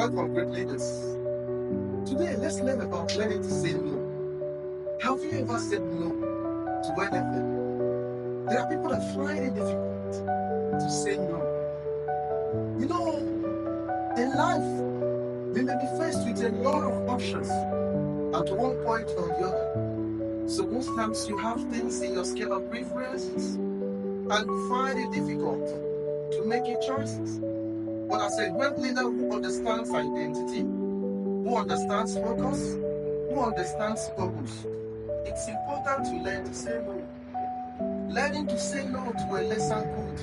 learn from great leaders. Today, let's learn about learning to say no. Have you ever said no to anything? There are people that find it difficult to say no. You know, in life, we may be faced with a lot of options at one point or the other. So most times you have things in your scale of preferences and you find it difficult to make your choices. But as a great leader who understands identity, who understands focus, who understands purpose, it's important to learn to say no. Learning to say no to a lesser good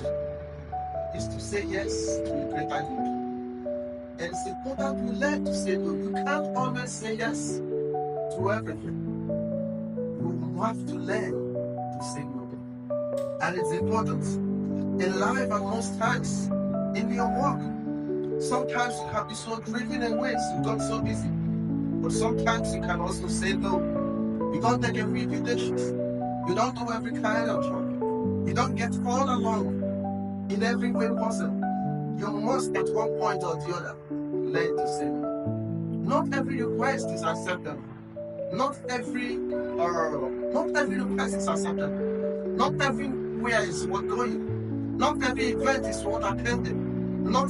is to say yes to a greater good. And it's important to learn to say no. You can't always say yes to everything. You have to learn to say no. And it's important in life and most times in your work. Sometimes you can be so driven in ways you got so busy. But sometimes you can also say no. You don't take every invitation. You don't do every kind of job. You don't get all along in every way possible. You must at one point or the other learn to say no. Not every request is acceptable. Not every request is acceptable. Not everywhere is worth going. Not every event is worth attending. Not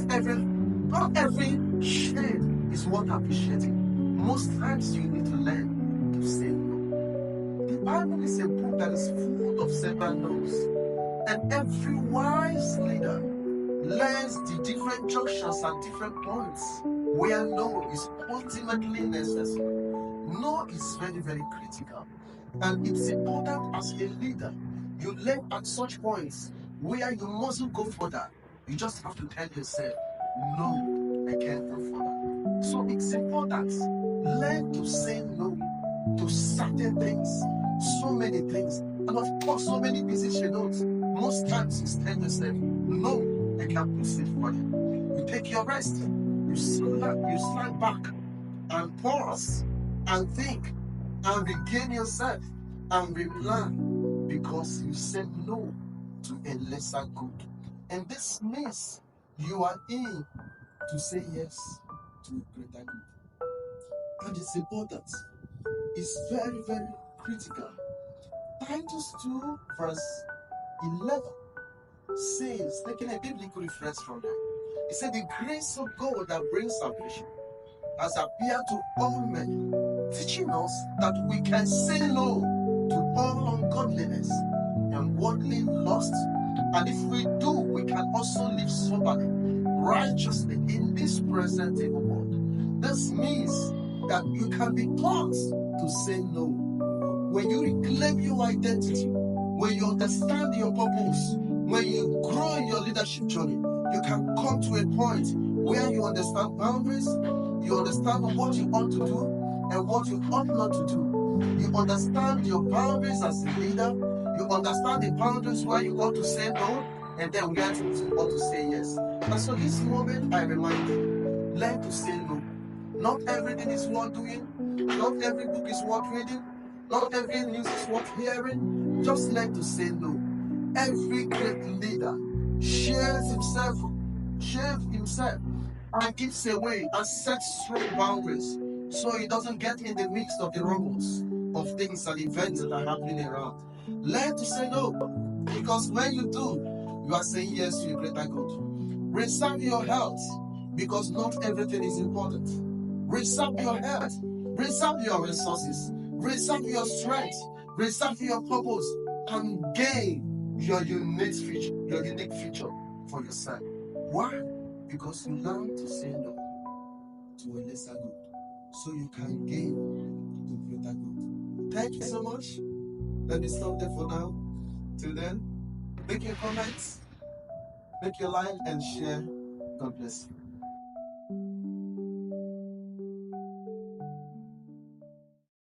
every shade is worth appreciating. Most times you need to learn to say no. The Bible is a book that is full of several no's. And every wise leader learns the different junctions and different points where no is ultimately necessary. No is very, very critical. And it's important as a leader, you learn at such points where you mustn't go further. You just have to tell yourself, no, I can't go further. So it's important. Learn to say no to certain things, so many things, and of course, so many busy schedules. Most times you tell yourself, no, I can't proceed further. You take your rest, you slide back and pause and think and regain yourself and replan because you said no to a lesser good. And this means you are in to say yes to a greater good. And it's important. It's very, very critical. Titus 2 verse 11 says, taking a biblical reference from there, it said, the grace of God that brings salvation has appeared to all men, teaching us that we can say no to all ungodliness and worldly lust, and if we do, we can also live soberly, righteously in this present evil world. This means that you can be taught to say no. When you reclaim your identity, when you understand your purpose, when you grow in your leadership journey, you can come to a point where you understand boundaries, you understand what you ought to do and what you ought not to do. You understand your boundaries as a leader, you understand the boundaries where you ought to say no, and then where you ought to say yes. And so this moment, I remind you, learn to say no. Not everything is worth doing, not every book is worth reading, not every news is worth hearing. Just learn to say no. Every great leader shares himself, and gives away and sets strong boundaries so he doesn't get in the midst of the rumbles of things and events that are happening around. Learn to say no, because when you do, you are saying yes to a greater good. Reserve your health, because not everything is important. Reserve your health, reserve your resources, reserve your strength, reserve your purpose, and gain your unique future for yourself. Why? Because you learn to say no to a lesser good, so you can gain the greater good. Thank you so much. Let me stop there for now. Till then, make your comments, make your like, and share. God bless you.